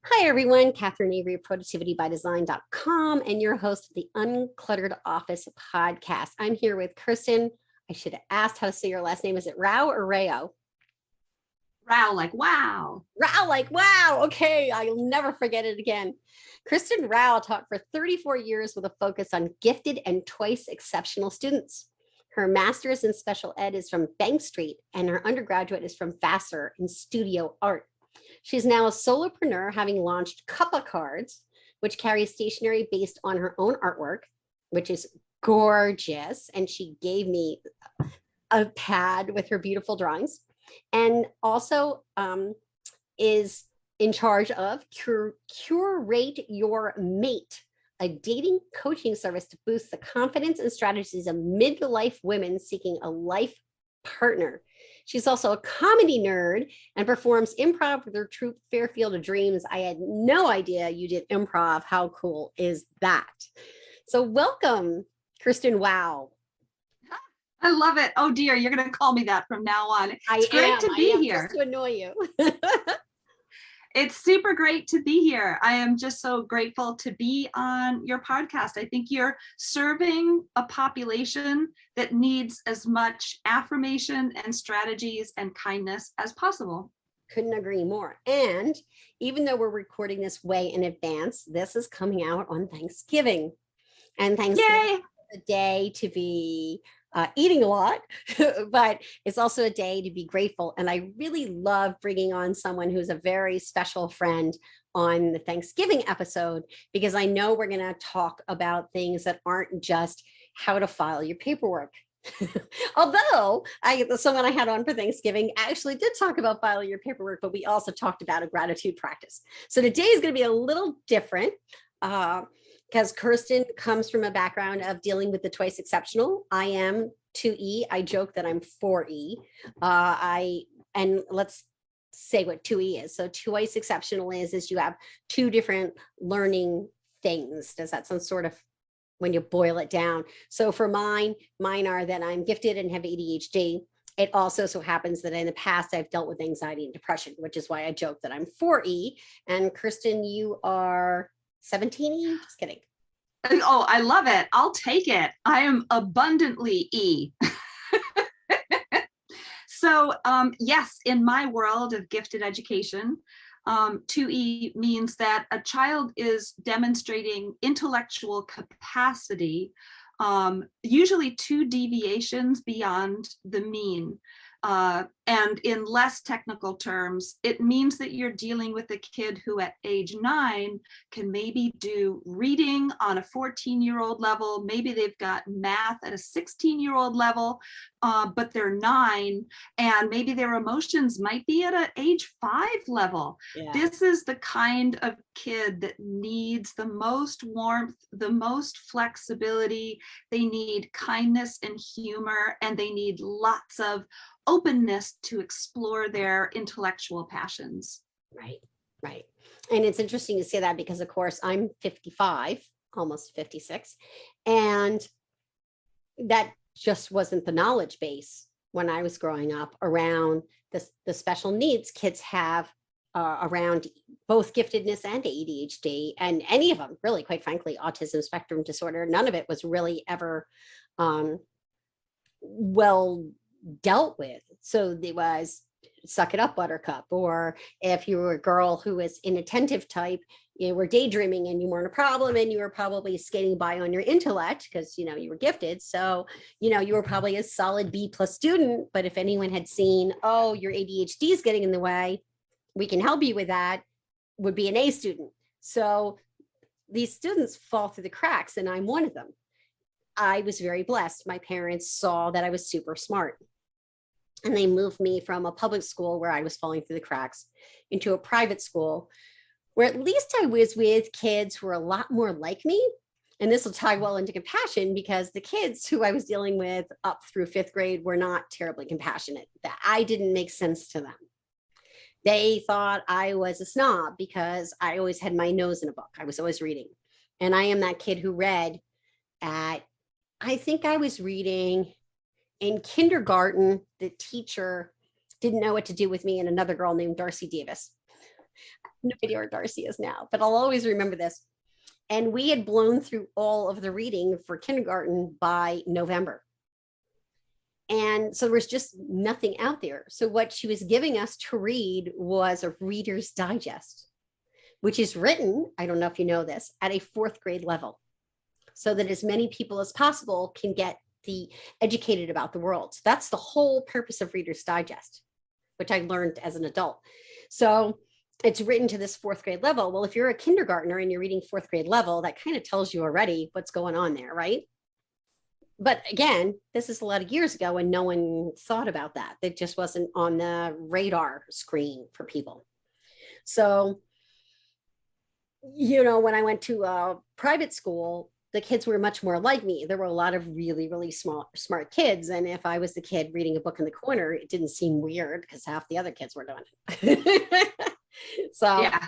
Hi, everyone. Catherine Avery of productivitybydesign.com and your host of the Uncluttered Office podcast. I'm here with Kerstin. I should have asked how to say your last name. Is it Rao or Rao? Rao, like wow. Rao, like wow. Okay, I'll never forget it again. Kerstin Rao taught for 34 years with a focus on gifted and twice exceptional students. Her master's in special ed is from Bank Street, and her undergraduate is from Vassar in studio art. She's now a solopreneur, having launched CuppaCards, which carries stationery based on her own artwork, which is gorgeous. And she gave me a pad with her beautiful drawings, and also is in charge of Curate Your Mate, a dating coaching service to boost the confidence and strategies of midlife women seeking a life partner. She's also a comedy nerd and performs improv with her troupe Fairfield of Dreams. I had no idea you did improv. How cool is that? So welcome, Kerstin. Wow. I love it. Oh dear, you're going to call me that from now on. It's great to be here. Just to annoy you. It's super great to be here. I am just so grateful to be on your podcast. I think you're serving a population that needs as much affirmation and strategies and kindness as possible. Couldn't agree more. And even though we're recording this way in advance, this is coming out on Thanksgiving. And Thanksgiving is a day to be eating a lot, but it's also a day to be grateful. And I really love bringing on someone who's a very special friend on the Thanksgiving episode, because I know we're going to talk about things that aren't just how to file your paperwork. Although someone I had on for Thanksgiving actually did talk about filing your paperwork, but we also talked about a gratitude practice. So today is going to be a little different. Because Kerstin comes from a background of dealing with the twice exceptional. I am 2E. I joke that I'm 4E. And let's say what 2E is. So twice exceptional is you have two different learning things. Does that sound sort of, when you boil it down? So for mine are that I'm gifted and have ADHD. It also so happens that in the past I've dealt with anxiety and depression, which is why I joke that I'm 4E. And Kerstin, you are 17E? Just kidding. Oh, I love it. I'll take it. I am abundantly E. So yes, in my world of gifted education, 2E means that a child is demonstrating intellectual capacity, usually 2 deviations beyond the mean. And in less technical terms, it means that you're dealing with a kid who at age 9 can maybe do reading on a 14-year-old level. Maybe they've got math at a 16-year-old level, but they're 9, and maybe their emotions might be at an age 5 level. Yeah. This is the kind of kid that needs the most warmth, the most flexibility. They need kindness and humor, and they need lots of openness to explore their intellectual passions. Right. And it's interesting to say that because, of course, I'm 55, almost 56, and that just wasn't the knowledge base when I was growing up around the special needs kids have around both giftedness and ADHD, and any of them, really, quite frankly, autism spectrum disorder. None of it was really ever well dealt with. So there was suck it up, buttercup, or if you were a girl who was inattentive type, you were daydreaming and you weren't a problem, and you were probably skating by on your intellect because you were gifted. So you were probably a solid B+ student. But if anyone had seen, oh, your ADHD is getting in the way, we can help you with that, would be an A student. So these students fall through the cracks, and I'm one of them. I was very blessed. My parents saw that I was super smart, and they moved me from a public school where I was falling through the cracks into a private school where at least I was with kids who were a lot more like me. And this will tie well into compassion, because the kids who I was dealing with up through 5th grade were not terribly compassionate. That I didn't make sense to them. They thought I was a snob because I always had my nose in a book. I was always reading. And I am that kid who read at, I think I was reading in kindergarten. The teacher didn't know what to do with me and another girl named Darcy Davis. No idea where Darcy is now, but I'll always remember this. And we had blown through all of the reading for kindergarten by November. And so there was just nothing out there. So what she was giving us to read was a Reader's Digest, which is written, I don't know if you know this, at a 4th grade level, so that as many people as possible can get educated about the world. So that's the whole purpose of Reader's Digest, which I learned as an adult. So it's written to this 4th grade level. Well, if you're a kindergartner and you're reading 4th grade level, that kind of tells you already what's going on there, right? But again, this is a lot of years ago and no one thought about that. It just wasn't on the radar screen for people. So, you know, when I went to a private school, the kids were much more like me. There were a lot of really, really smart kids. And if I was the kid reading a book in the corner, it didn't seem weird because half the other kids were doing it. So yeah,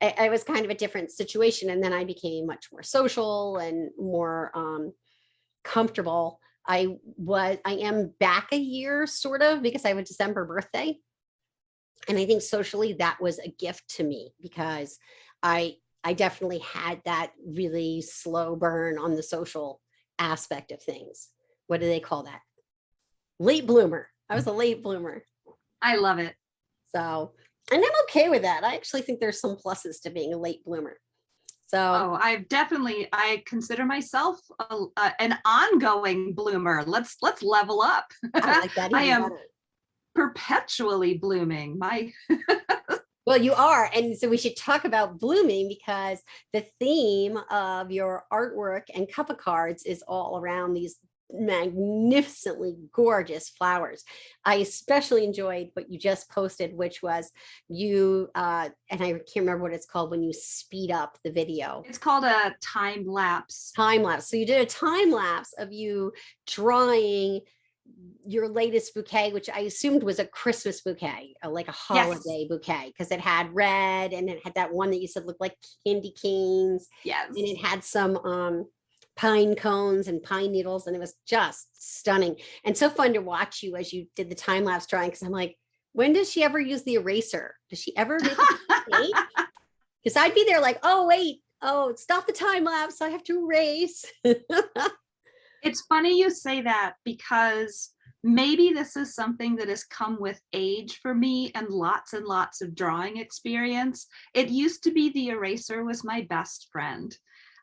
it was kind of a different situation. And then I became much more social and more comfortable. I am back a year sort of because I have a December birthday. And I think socially that was a gift to me because I definitely had that really slow burn on the social aspect of things. What do they call that? Late bloomer. I was a late bloomer. I love it. So, and I'm okay with that. I actually think there's some pluses to being a late bloomer. So, I consider myself an ongoing bloomer. Let's level up. I like that. I am perpetually blooming. Well, you are. And so we should talk about blooming because the theme of your artwork and CuppaCards is all around these magnificently gorgeous flowers. I especially enjoyed what you just posted, which was you, and I can't remember what it's called when you speed up the video. It's called a time lapse. Time lapse. So you did a time lapse of you drawing your latest bouquet, which I assumed was a Christmas bouquet, like a holiday bouquet, because it had red and it had that one that you said looked like candy canes. Yes. And it had some pine cones and pine needles, and it was just stunning and so fun to watch you as you did the time lapse drawing. Because I'm like, when does she ever use the eraser? Does she ever make it? Because I'd be there like, oh wait, stop the time lapse, I have to erase. It's funny you say that because maybe this is something that has come with age for me and lots of drawing experience. It used to be the eraser was my best friend.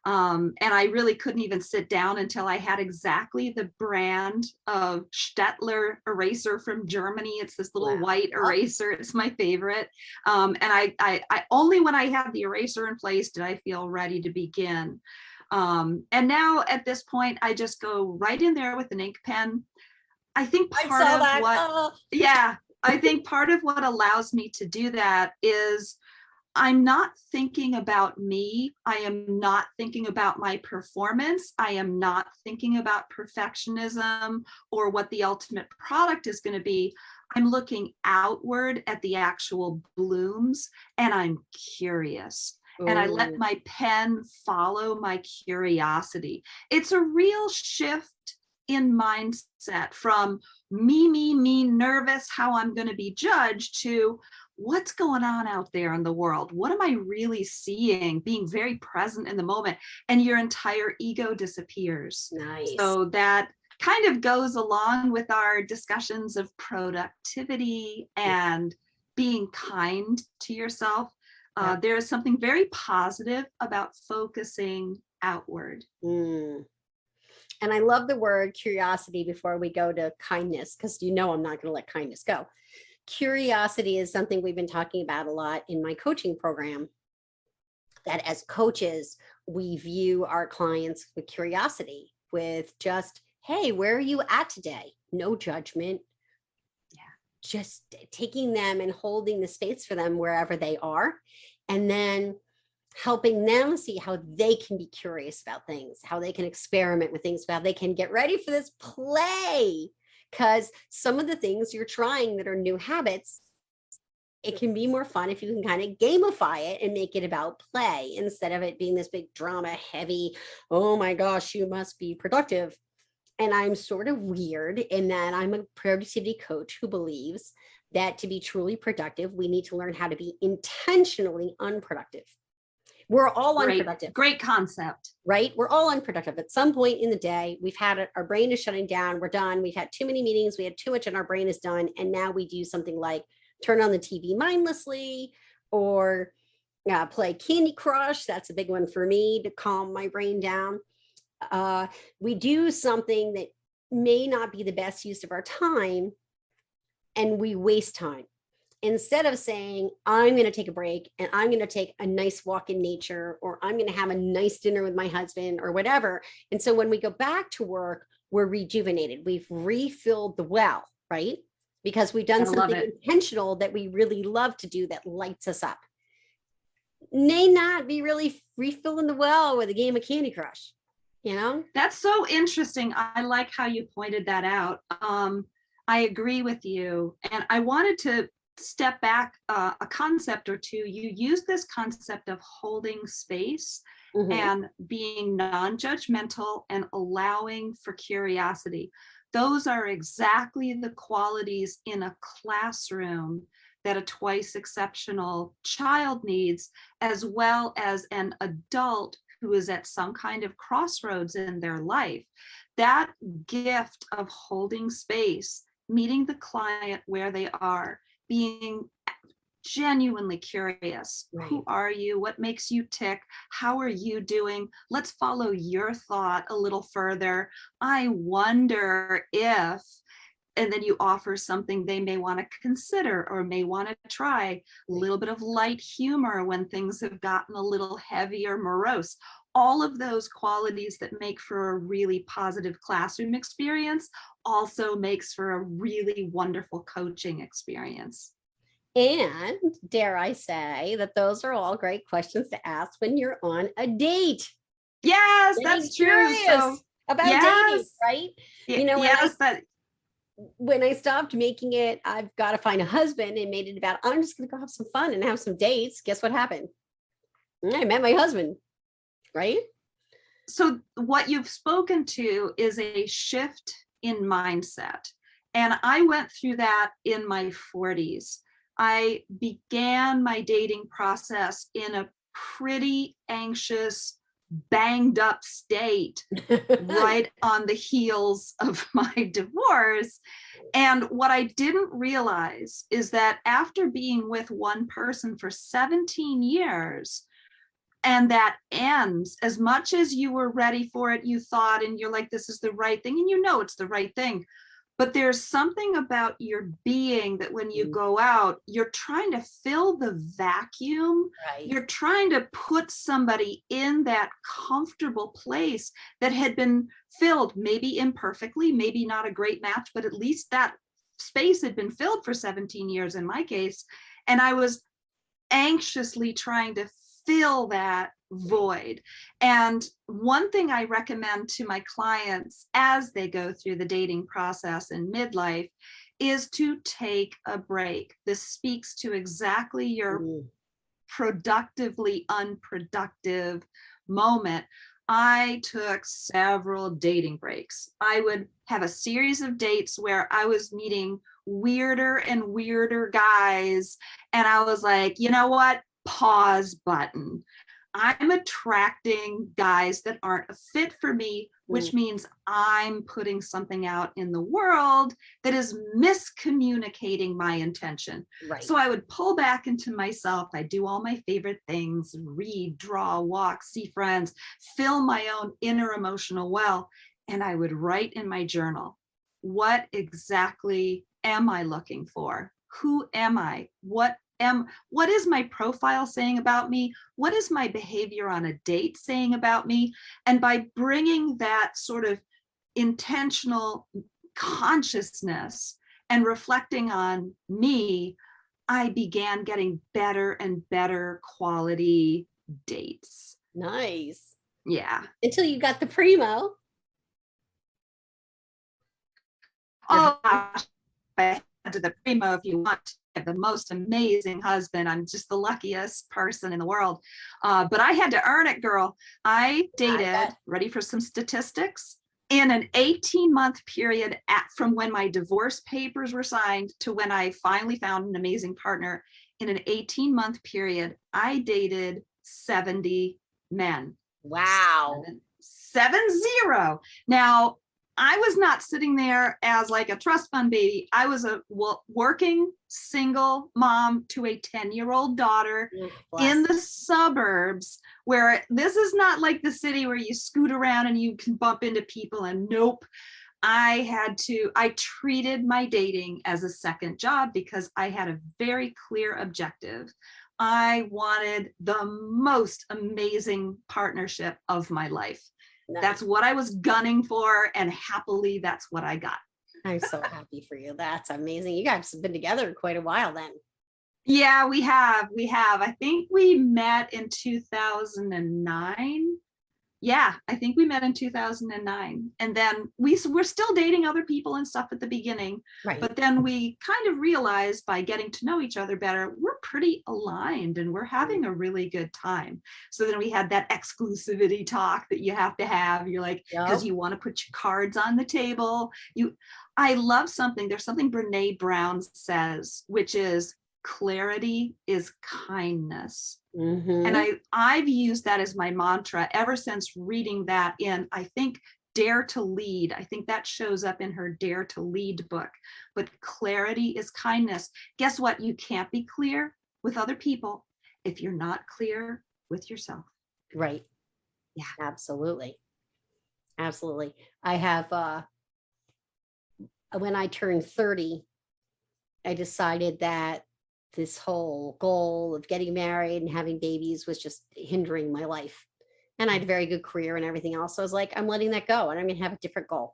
And I really couldn't even sit down until I had exactly the brand of Stettler eraser from Germany. It's this little white eraser. It's my favorite. And I only when I had the eraser in place did I feel ready to begin. And now at this point, I just go right in there with an ink pen. I think I think part of what allows me to do that is I'm not thinking about me. I am not thinking about my performance. I am not thinking about perfectionism or what the ultimate product is going to be. I'm looking outward at the actual blooms and I'm curious. And I let my pen follow my curiosity. It's a real shift in mindset from me, nervous, how I'm going to be judged, to what's going on out there in the world? What am I really seeing? Being very present in the moment, and your entire ego disappears. Nice. So that kind of goes along with our discussions of productivity and being kind to yourself. There is something very positive about focusing outward. And I love the word curiosity before we go to kindness, because I'm not going to let kindness go. Curiosity is something we've been talking about a lot in my coaching program, that as coaches, we view our clients with curiosity, with just, hey, where are you at today? No judgment. Just taking them and holding the space for them wherever they are, and then helping them see how they can be curious about things, how they can experiment with things, how they can get ready for this play. Because some of the things you're trying that are new habits, it can be more fun if you can kind of gamify it and make it about play instead of it being this big drama heavy, oh my gosh, you must be productive. And I'm sort of weird in that I'm a productivity coach who believes that to be truly productive, we need to learn how to be intentionally unproductive. We're all unproductive. Great concept. Right? We're all unproductive. At some point in the day, we've had it, our brain is shutting down. We're done. We've had too many meetings. We had too much and our brain is done. And now we do something like turn on the TV mindlessly or play Candy Crush. That's a big one for me to calm my brain down. We do something that may not be the best use of our time and we waste time. Instead of saying, I'm going to take a break and I'm going to take a nice walk in nature, or I'm going to have a nice dinner with my husband or whatever. And so when we go back to work, we're rejuvenated. We've refilled the well, right? Because we've done something intentional that we really love to do that lights us up. May not be really refilling the well with a game of Candy Crush, you know? That's so interesting. I like how you pointed that out. I agree with you. And I wanted to step back a concept or two. You use this concept of holding space and being non-judgmental and allowing for curiosity. Those are exactly the qualities in a classroom that a twice exceptional child needs, as well as an adult who is at some kind of crossroads in their life. That gift of holding space, meeting the client where they are, being genuinely curious. Right. Who are you? What makes you tick? How are you doing? Let's follow your thought a little further. I wonder if, and then you offer something they may want to consider or may want to try. A little bit of light humor when things have gotten a little heavy or morose. All of those qualities that make for a really positive classroom experience also makes for a really wonderful coaching experience. And dare I say that those are all great questions to ask when you're on a date. Yes, that's true. So, about dating, right? You know, when I stopped making it, I've got to find a husband, and made it about, I'm just going to go have some fun and have some dates. Guess what happened? I met my husband, right? So what you've spoken to is a shift in mindset. And I went through that in my 40s. I began my dating process in a pretty anxious, banged up state right on the heels of my divorce. And what I didn't realize is that after being with one person for 17 years, and that ends, as much as you were ready for it, you thought, and you're like, this is the right thing, and you know it's the right thing. But there's something about your being that when you go out, you're trying to fill the vacuum. Right. You're trying to put somebody in that comfortable place that had been filled, maybe imperfectly, maybe not a great match, but at least that space had been filled for 17 years in my case. And I was anxiously trying to fill that void. And one thing I recommend to my clients as they go through the dating process in midlife is to take a break. This speaks to exactly your productively unproductive moment. I took several dating breaks. I would have a series of dates where I was meeting weirder and weirder guys. And I was like, you know what? Pause button. I'm attracting guys that aren't a fit for me, which means I'm putting something out in the world that is miscommunicating my intention. Right. So I would pull back into myself. I do all my favorite things, read, draw, walk, see friends, fill my own inner emotional well. And I would write in my journal, what exactly am I looking for? Who am I? What is my profile saying about me? What is my behavior on a date saying about me? And by bringing that sort of intentional consciousness and reflecting on me, I began getting better and better quality dates. Nice. Yeah. Until you got the primo. Oh, gosh. I had to the primo if you want. The most amazing husband. I'm just the luckiest person in the world. But I had to earn it, girl. I dated, ready for some statistics? in an 18-month period from when my divorce papers were signed to when I finally found an amazing partner, in an 18-month period, I dated 70 men. Wow. 70. Now, I was not sitting there as like a trust fund baby. I was a working single mom to a 10-year-old daughter in the suburbs, where this is not like the city where you scoot around and you can bump into people. And nope, I treated my dating as a second job because I had a very clear objective. I wanted the most amazing partnership of my life. Nice. That's what I was gunning for, and happily, that's what I got. I'm so happy for you. That's amazing. You guys have been together quite a while then. Yeah, we have. I think we met in 2009. Yeah, I think we met in 2009. And then we're still dating other people and stuff at the beginning. Right. But then we kind of realized by getting to know each other better, we're pretty aligned and we're having a really good time. So then we had that exclusivity talk that you have to have. You're like, because you want to put your cards on the table. I love something. There's something Brene Brown says, which is clarity is kindness. Mm-hmm. And I've used that as my mantra ever since reading that in, I think, Dare to Lead. I think that shows up in her Dare to Lead book. But clarity is kindness. Guess what? You can't be clear with other people if you're not clear with yourself. Right. Yeah, absolutely. Absolutely. I have, when I turned 30, I decided that this whole goal of getting married and having babies was just hindering my life. And I had a very good career and everything else. So I was like, I'm letting that go and I'm going to have a different goal.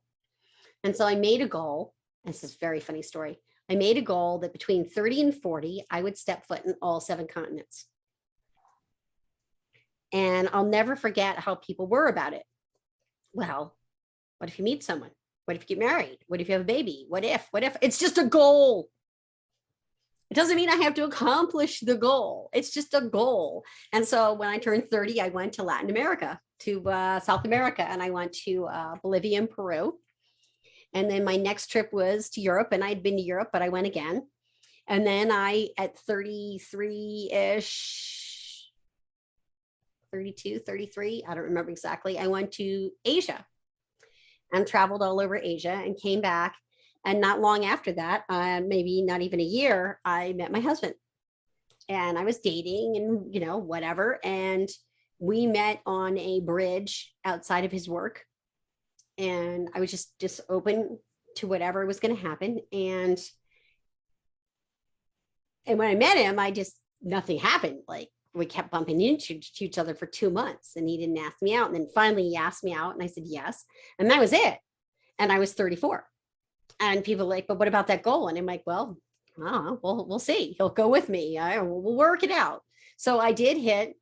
And so I made a goal. This is a very funny story. I made a goal that between 30 and 40, I would step foot in all 7 continents. And I'll never forget how people were about it. Well, what if you meet someone? What if you get married? What if you have a baby? What if? It's just a goal. It doesn't mean I have to accomplish the goal. It's just a goal. And so when I turned 30, I went to Latin America, to South America, and I went to Bolivia and Peru. And then my next trip was to Europe, and I'd been to Europe, but I went again. And then at 33-ish, 32, 33, I don't remember exactly, I went to Asia and traveled all over Asia and came back. And not long after that, maybe not even a year, I met my husband. And I was dating and, whatever. And we met on a bridge outside of his work. And I was just open to whatever was going to happen. And when I met him, nothing happened. Like, we kept bumping into each other for 2 months and he didn't ask me out. And then finally he asked me out and I said, yes. And that was it. And I was 34. And people are like, but what about that goal? And I'm like, well, I don't know. We'll see. He'll go with me. We'll work it out. So I did hit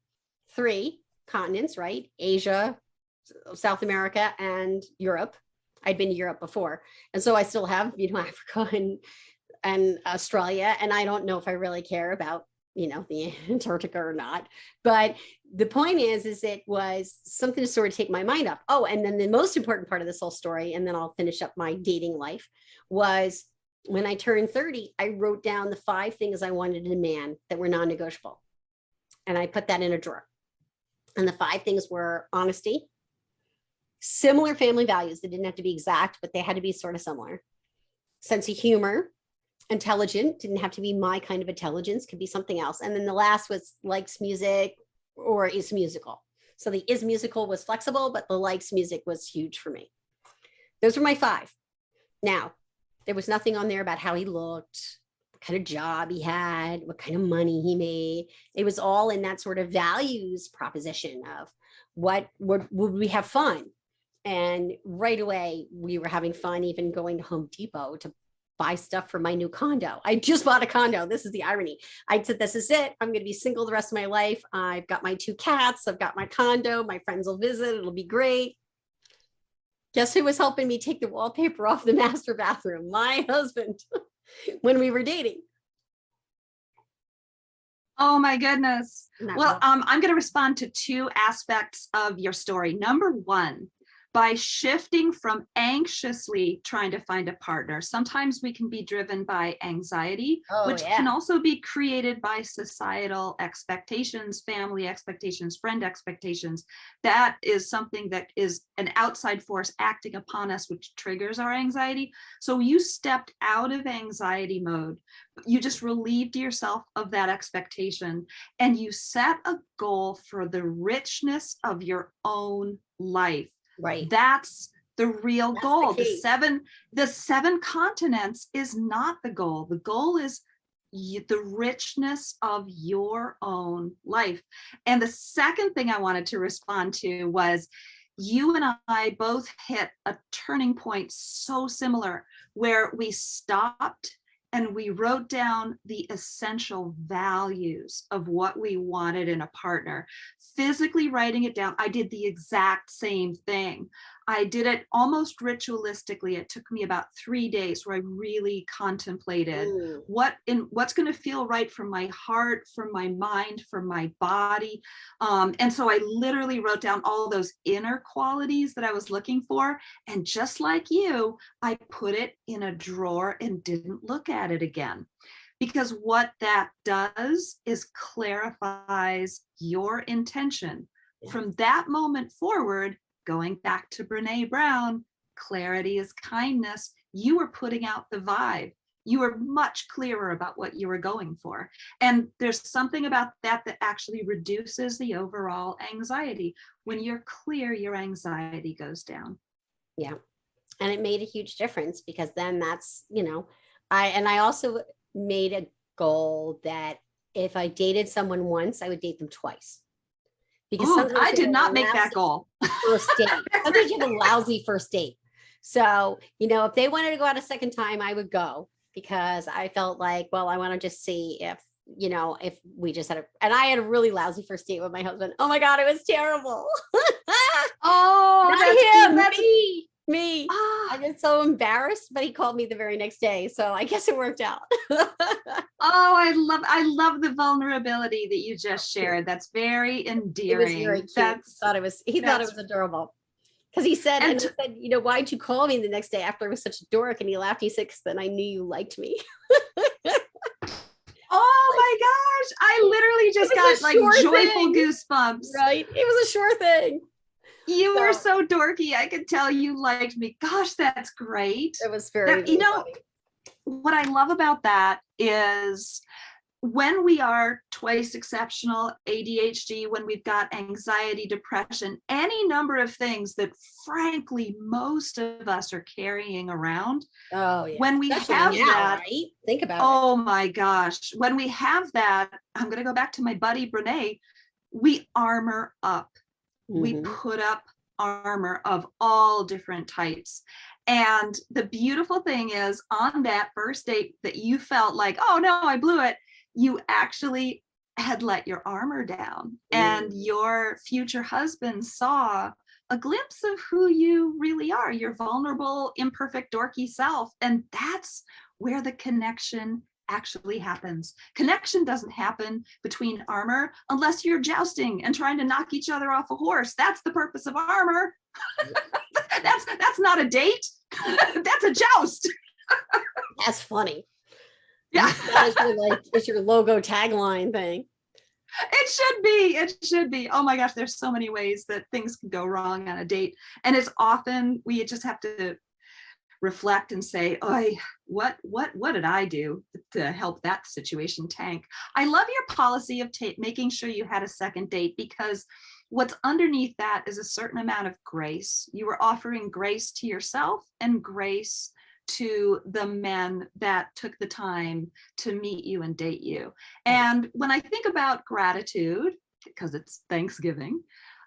3 continents, right? Asia, South America, and Europe. I'd been to Europe before. And so I still have, Africa and Australia. And I don't know if I really care about, the Antarctica or not. But the point is it was something to sort of take my mind up. Oh, and then the most important part of this whole story, and then I'll finish up my dating life, was when I turned 30, I wrote down the 5 things I wanted in a man that were non-negotiable. And I put that in a drawer. And the 5 things were honesty, similar family values. They didn't have to be exact, but they had to be sort of similar. Sense of humor, intelligent, didn't have to be my kind of intelligence, could be something else. And then the last was likes music or is musical. So the is musical was flexible, but the likes music was huge for me. Those were my 5. Now, there was nothing on there about how he looked, what kind of job he had, what kind of money he made. It was all in that sort of values proposition of what would we have fun? And right away, we were having fun, even going to Home Depot to buy stuff for my new condo. I just bought a condo. This is the irony. I said, this is it. I'm going to be single the rest of my life. I've got my 2 cats. I've got my condo. My friends will visit. It'll be great. Guess who was helping me take the wallpaper off the master bathroom? My husband, when we were dating. Oh my goodness. Well, I'm going to respond to 2 aspects of your story. Number 1, by shifting from anxiously trying to find a partner. Sometimes we can be driven by anxiety, which can also be created by societal expectations, family expectations, friend expectations. That is something that is an outside force acting upon us, which triggers our anxiety. So you stepped out of anxiety mode. You just relieved yourself of that expectation, and you set a goal for the richness of your own life. Right. That's the real goal. The seven continents is not the goal. The goal is the richness of your own life. And the second thing I wanted to respond to was, you and I both hit a turning point so similar, where we stopped and we wrote down the essential values of what we wanted in a partner. Physically writing it down, I did the exact same thing. I did it almost ritualistically. It took me about 3 days where I really contemplated what's going to feel right from my heart, from my mind, from my body. And so I literally wrote down all those inner qualities that I was looking for. And just like you, I put it in a drawer and didn't look at it again. Because what that does is clarifies your intention. From that moment forward, going back to Brene Brown, clarity is kindness. You were putting out the vibe. You were much clearer about what you were going for. And there's something about that that actually reduces the overall anxiety. When you're clear, your anxiety goes down. Yeah. And it made a huge difference, because then that's, I also made a goal that if I dated someone once, I would date them twice. Because I did not make that goal. First date. Sometimes you have a lousy first date. So, if they wanted to go out a second time, I would go, because I felt like, well, I want to just see if we just and I had a really lousy first date with my husband. Oh my God, it was terrible. Not him, me. I get so embarrassed, but he called me the very next day. So I guess it worked out. I love the vulnerability that you just shared. That's very endearing. It was very cute. He thought it was adorable. Because he said, why'd you call me the next day after I was such a dork? And he laughed. He said, because then I knew you liked me. Oh my gosh. I literally just got like joyful goosebumps. Right. It was a sure thing. You were so dorky. I could tell you liked me. Gosh, that's great. It was very funny. What I love about that is, when we are twice exceptional, ADHD, when we've got anxiety, depression, any number of things that frankly most of us are carrying around. Oh yeah. When we have that, right? Think about it. Oh my gosh. When we have that, I'm going to go back to my buddy Brene. We armor up. We put up armor of all different types. And the beautiful thing is, on that first date that you felt like, oh no, I blew it, you actually had let your armor down, and your future husband saw a glimpse of who you really are, your vulnerable, imperfect, dorky self. And that's where the connection actually happens. Connection doesn't happen between armor unless you're jousting and trying to knock each other off a horse. That's the purpose of armor. That's not a date. That's a joust. That's funny. Yeah. It's your logo tagline thing. It should be. Oh my gosh, there's so many ways that things can go wrong on a date. And it's often, we just have to reflect and say, oh, what did I do to help that situation tank? I love your policy of making sure you had a second date, because what's underneath that is a certain amount of grace. You were offering grace to yourself and grace to the men that took the time to meet you and date you. And when I think about gratitude, because it's Thanksgiving,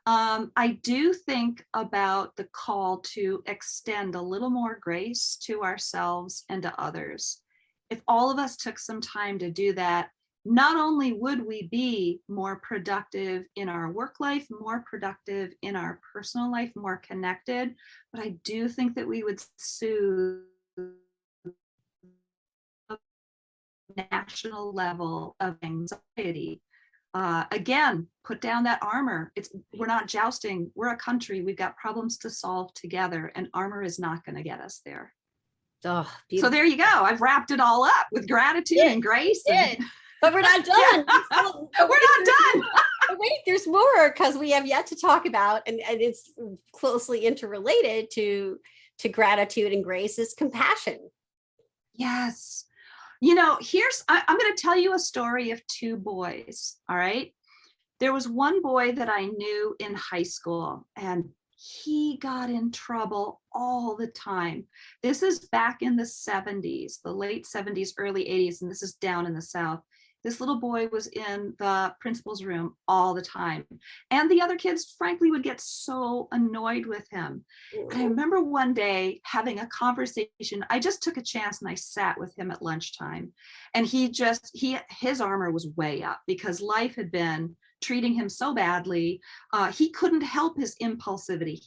I do think about the call to extend a little more grace to ourselves and to others. If all of us took some time to do that, not only would we be more productive in our work life, more productive in our personal life, more connected, but I do think that we would soothe national level of anxiety, Again, put down that armor. We're not jousting. We're a country. We've got problems to solve together, and armor is not going to get us there. Oh, so there you go. I've wrapped it all up with gratitude and grace. But we're not done. We're not done. Wait, there's more, because we have yet to talk about, and it's closely interrelated to gratitude and grace, is compassion. Yes. You know, I'm going to tell you a story of two boys. All right. There was one boy that I knew in high school, and he got in trouble all the time. This is back in the 70s, the late 70s, early 80s, and this is down in the South. This little boy was in the principal's room all the time. And the other kids, frankly, would get so annoyed with him. And I remember one day having a conversation. I just took a chance and I sat with him at lunchtime. And his armor was way up because life had been treating him so badly. He couldn't help his impulsivity.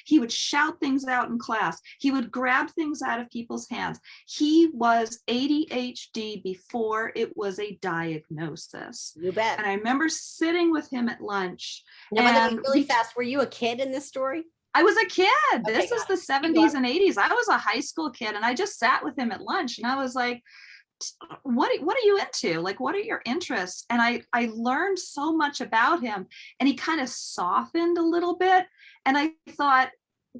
He would shout things out in class. He would grab things out of people's hands. He was ADHD before it was a diagnosis. You bet. And I remember sitting with him at lunch. Now, by the way, really fast, were you a kid in this story? I was a kid. Okay, this is the 70s and 80s. I was a high school kid, and I just sat with him at lunch, and I was like, what are you into? Like, what are your interests? And I learned so much about him, and he kind of softened a little bit. And I thought,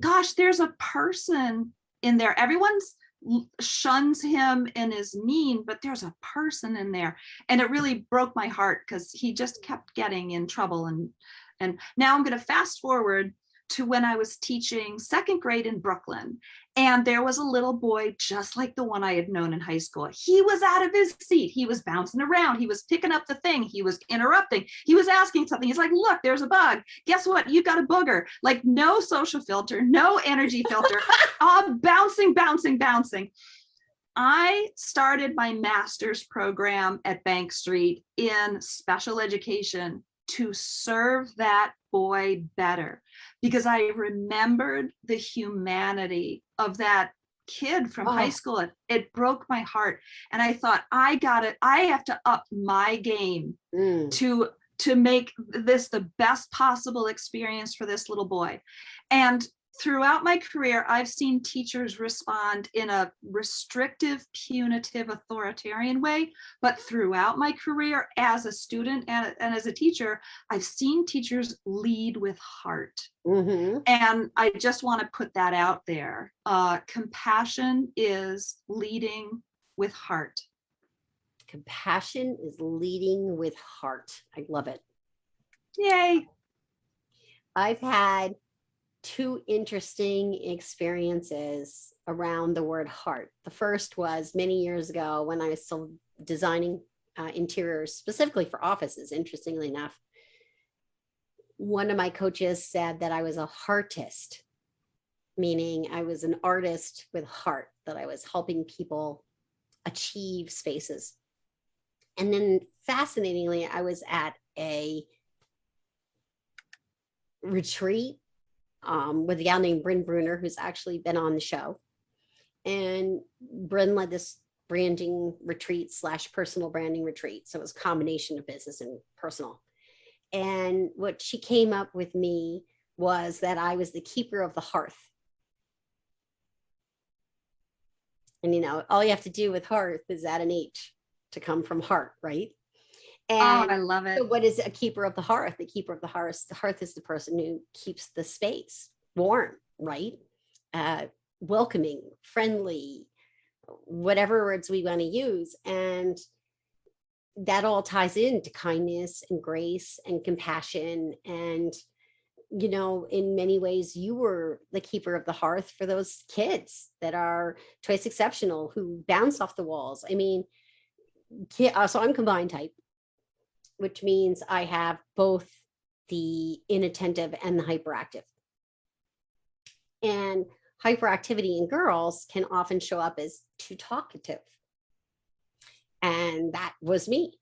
gosh, there's a person in there. Everyone shuns him and is mean, but there's a person in there. And it really broke my heart because he just kept getting in trouble. And now I'm going to fast forward to when I was teaching second grade in Brooklyn. And there was a little boy just like the one I had known in high school. He was out of his seat. He was bouncing around. He was picking up the thing. He was interrupting. He was asking something. He's like, look, there's a bug. Guess what? You've got a booger. Like, no social filter, no energy filter, bouncing. I started my master's program at Bank Street in special education to serve that boy better, because I remembered the humanity of that kid from high school. It broke my heart. And I thought, I have to up my game to make this the best possible experience for this little boy. And throughout my career, I've seen teachers respond in a restrictive, punitive, authoritarian way. But throughout my career as a student and as a teacher, I've seen teachers lead with heart. Mm-hmm. And I just want to put that out there. Compassion is leading with heart. Compassion is leading with heart. I love it. Yay. I've had two interesting experiences around the word heart. The first was many years ago when I was still designing interiors specifically for offices. Interestingly enough, one of my coaches said that I was a heartist, meaning I was an artist with heart, that I was helping people achieve spaces. And then fascinatingly, I was at a retreat with a gal named Bryn Bruner, who's actually been on the show. And Bryn led this branding retreat / personal branding retreat. So it was a combination of business and personal. And what she came up with me was that I was the keeper of the hearth. And, you know, all you have to do with hearth is add an H to come from heart, right? And I love it. So what is a keeper of the hearth? The keeper of the hearth is the person who keeps the space warm, right? Welcoming, friendly, whatever words we want to use. And that all ties into kindness and grace and compassion. And, you know, in many ways, you were the keeper of the hearth for those kids that are twice exceptional, who bounce off the walls. I mean, so I'm combined type, which means I have both the inattentive and the hyperactive. And hyperactivity in girls can often show up as too talkative. And that was me.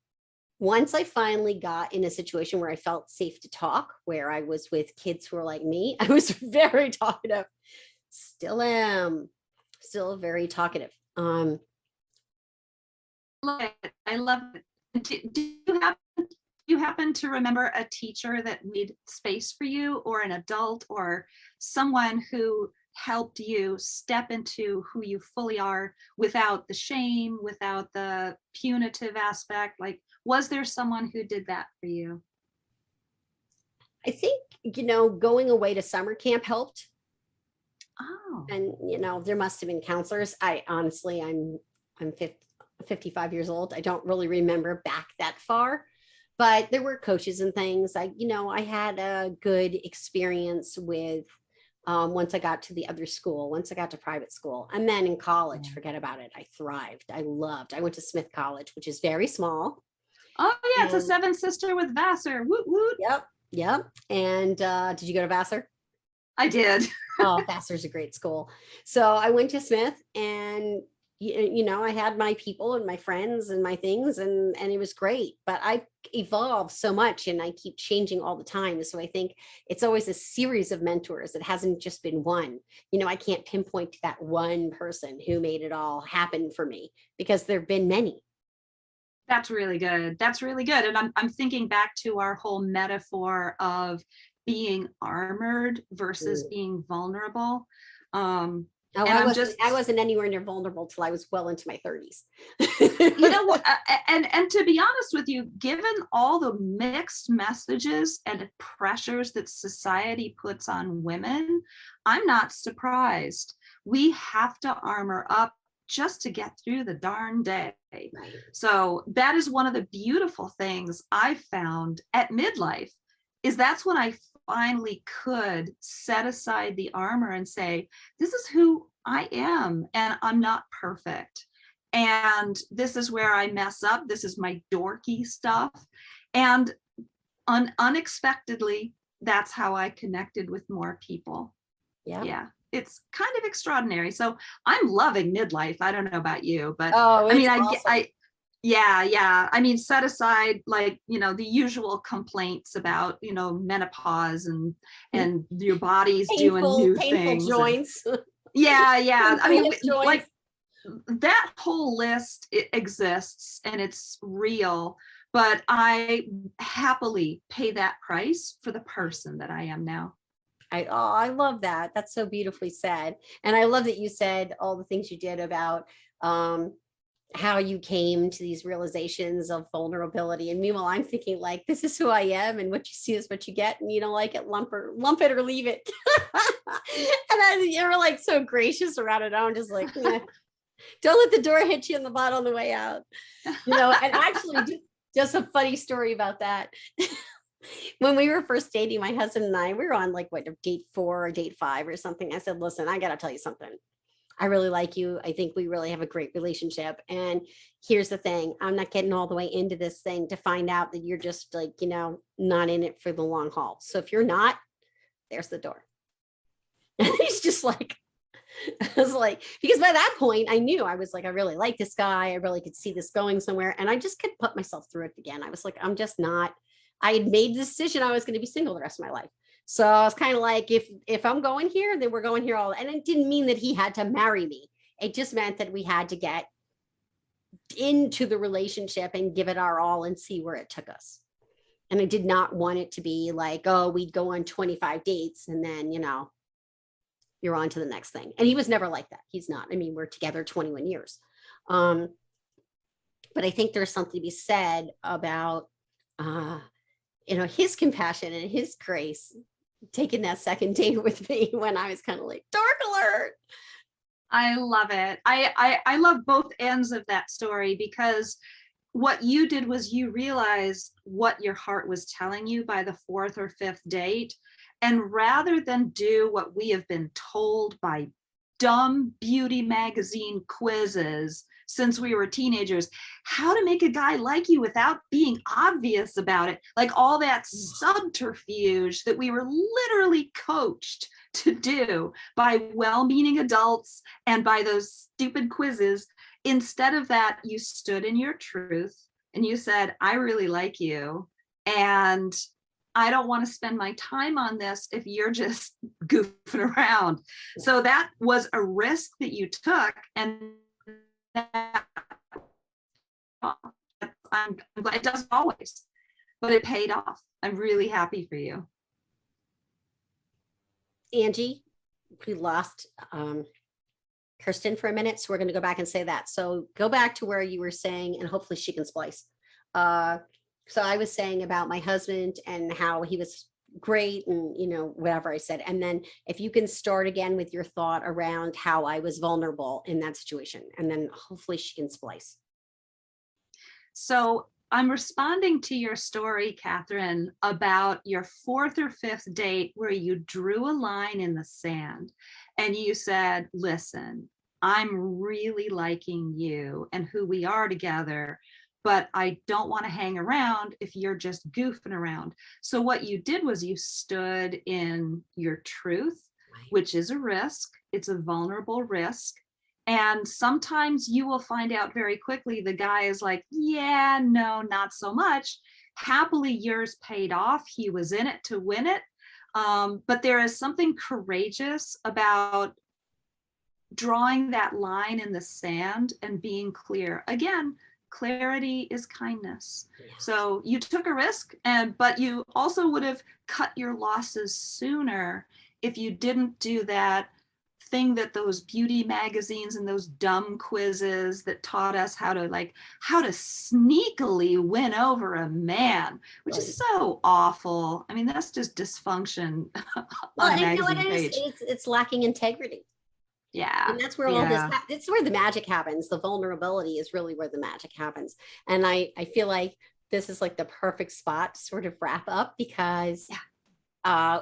Once I finally got in a situation where I felt safe to talk, where I was with kids who were like me, I was very talkative. Still am. Still very talkative. I love it. Do you have you happen to remember a teacher that made space for you, or an adult, or someone who helped you step into who you fully are without the shame, without the punitive aspect? Like, was there someone who did that for you? I think, going away to summer camp helped. Oh. And, there must have been counselors. I honestly, I'm 55 years old. I don't really remember back that far, but there were coaches and things. I had a good experience with, once I got to the other school, once I got to private school, and then in college, forget about it. I thrived. I went to Smith College, which is very small. Oh yeah, it's a seven sister with Vassar. Woot woot. Yep. And did you go to Vassar? I did. Oh, Vassar's a great school. So I went to Smith, and I had my people and my friends and my things, and it was great. But I evolved so much, and I keep changing all the time. So I think it's always a series of mentors. It hasn't just been one. I can't pinpoint to that one person who made it all happen for me, because there've been many. That's really good. That's really good. And I'm thinking back to our whole metaphor of being armored versus being vulnerable. I wasn't anywhere near vulnerable till I was well into my 30s. And to be honest with you, given all the mixed messages and pressures that society puts on women, I'm not surprised. We have to armor up just to get through the darn day. Right. So that is one of the beautiful things I found at midlife, is that's when I finally could set aside the armor and say, this is who I am, and I'm not perfect. And this is where I mess up. This is my dorky stuff. And unexpectedly, that's how I connected with more people. Yeah. It's kind of extraordinary. So I'm loving midlife. I don't know about you, but awesome. I mean, set aside the usual complaints about, menopause and your body's doing new things. Joints. Yeah. I mean, like that whole list, it exists and it's real, but I happily pay that price for the person that I am now. I love that. That's so beautifully said. And I love that you said all the things you did about how you came to these realizations of vulnerability. And meanwhile, I'm thinking like, this is who I am, and what you see is what you get, and you don't like it, lump it or leave it. And then you're like so gracious around it. I'm just like, don't let the door hit you in the butt on the way out. And actually, just a funny story about that. When we were first dating, my husband and I, we were on date 4 or date 5 or something. I said, listen, I got to tell you something. I really like you. I think we really have a great relationship. And here's the thing. I'm not getting all the way into this thing to find out that you're just not in it for the long haul. So if you're not, there's the door. And he's just like, I was like, because by that point I knew, I was like, I really like this guy. I really could see this going somewhere. And I just couldn't put myself through it again. I was like, I'm just not. I had made the decision I was going to be single the rest of my life. So I was kind of like, if I'm going here, then we're going here all. And it didn't mean that he had to marry me. It just meant that we had to get into the relationship and give it our all and see where it took us. And I did not want it to be like, oh, we'd go on 25 dates and then, you're on to the next thing. And he was never like that. He's not. I mean, we're together 21 years. But I think there's something to be said about, his compassion and his grace taking that second date with me when I was kind of like, dark alert. I love it. I love both ends of that story, because what you did was you realized what your heart was telling you by the 4th or 5th date. And rather than do what we have been told by dumb beauty magazine quizzes since we were teenagers, how to make a guy like you without being obvious about it, like all that subterfuge that we were literally coached to do by well-meaning adults and by those stupid quizzes. Instead of that, you stood in your truth and you said, I really like you, and I don't want to spend my time on this if you're just goofing around. So that was a risk that you took, and I'm glad it doesn't always. but it paid off. I'm really happy for you. Angie, we lost Kerstin for a minute, so we're going to go back and say that. So go back to where you were saying, and hopefully she can splice. So I was saying about my husband and how he was great and, you know, whatever I said. And then if you can start again with your thought around how I was vulnerable in that situation, and then hopefully she can splice. So I'm responding to your story, Catherine, about your 4th or 5th date where you drew a line in the sand and you said, listen, I'm really liking you and who we are together, but I don't want to hang around if you're just goofing around. So what you did was you stood in your truth, which is a risk. It's a vulnerable risk. And sometimes you will find out very quickly the guy is like, yeah, no, not so much. Happily, yours paid off. He was in it to win it. But there is something courageous about drawing that line in the sand and being clear. Again, clarity is kindness. So you took a risk, but you also would have cut your losses sooner if you didn't do that thing that those beauty magazines and those dumb quizzes that taught us how to sneakily win over a man, which is so awful. I mean, that's just dysfunction on a magazine page. It's lacking integrity. Yeah. And that's where all this, it's where the magic happens. The vulnerability is really where the magic happens. And I feel like this is like the perfect spot to sort of wrap up, because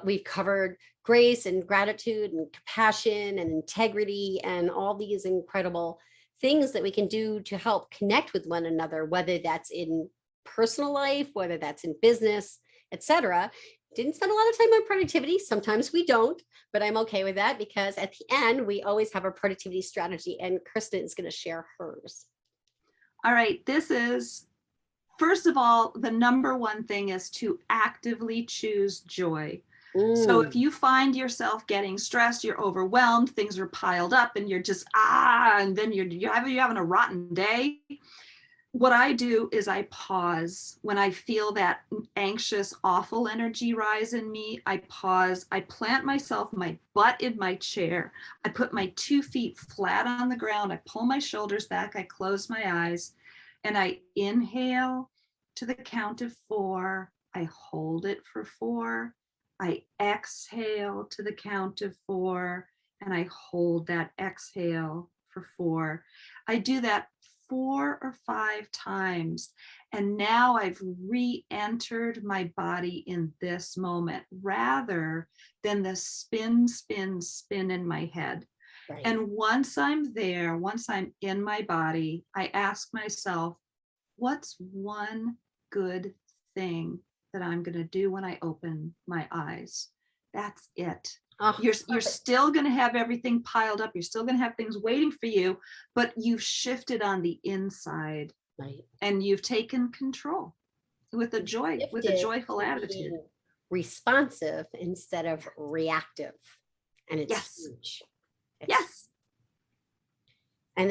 we've covered grace and gratitude and compassion and integrity and all these incredible things that we can do to help connect with one another, whether that's in personal life, whether that's in business, etc. Didn't spend a lot of time on productivity. Sometimes we don't, but I'm okay with that, because at the end, we always have a productivity strategy, and Kerstin is going to share hers. All right. This is, first of all, the number one thing is to actively choose joy. So if you find yourself getting stressed, you're overwhelmed, things are piled up and you're just, and then you're having a rotten day. What I do is I pause. When I feel that anxious, awful energy rise in me, I pause. I plant myself, my butt in my chair. I put my 2 feet flat on the ground. I pull my shoulders back. I close my eyes and I inhale to the count of 4. I hold it for 4. I exhale to the count of 4, and I hold that exhale for 4. I do that 4 or 5 times. And now I've re-entered my body in this moment rather than the spin, spin, spin in my head. Right. And once I'm there, once I'm in my body, I ask myself, what's one good thing that I'm going to do when I open my eyes? That's it. You're still going to have everything piled up. You're still going to have things waiting for you, but you've shifted on the inside, right? And you've taken control with a joyful attitude. Responsive instead of reactive. And it's huge. And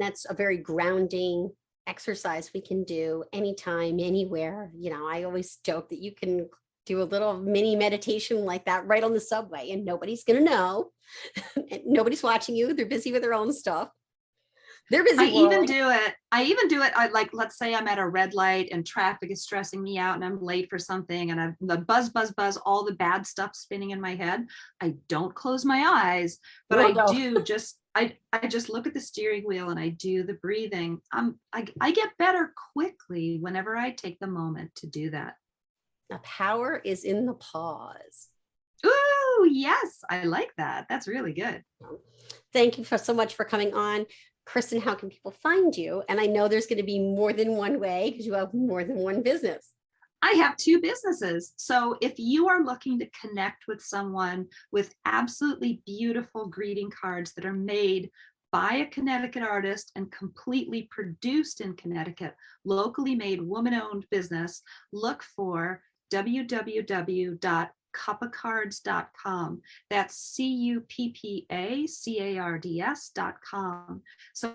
that's a very grounding exercise we can do anytime, anywhere. You know, I always joke that you can do a little mini meditation like that right on the subway, and nobody's going to know. Nobody's watching you. They're busy with their own stuff. They're busy. I even do it. Like, let's say I'm at a red light and traffic is stressing me out and I'm late for something and I'm the buzz, all the bad stuff spinning in my head. I don't close my eyes, but I just look at the steering wheel and I do the breathing. I get better quickly whenever I take the moment to do that. The power is in the pause. Ooh, yes, I like that. That's really good. Thank you so much for coming on. Kerstin, how can people find you? And I know there's going to be more than one way because you have more than one business. I have 2 businesses. So if you are looking to connect with someone with absolutely beautiful greeting cards that are made by a Connecticut artist and completely produced in Connecticut, locally made, woman-owned business, look for www.CuppaCards.com. That's CuppaCards.com. So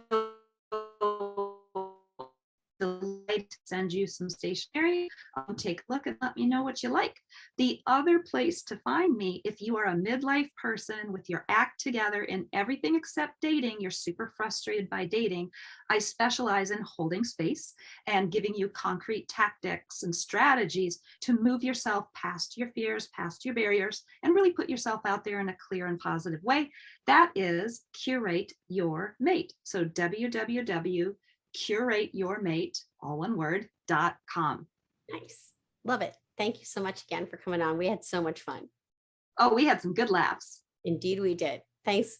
delight to send you some stationery. Take a look and let me know what you like. The other place to find me, if you are a midlife person with your act together in everything except dating, you're super frustrated by dating, I specialize in holding space and giving you concrete tactics and strategies to move yourself past your fears, past your barriers, and really put yourself out there in a clear and positive way. That is Curate Your Mate. So www.curateyourmate, all one word, .com. Nice. Love it. Thank you so much again for coming on. We had so much fun. Oh, we had some good laughs. Indeed we did. Thanks.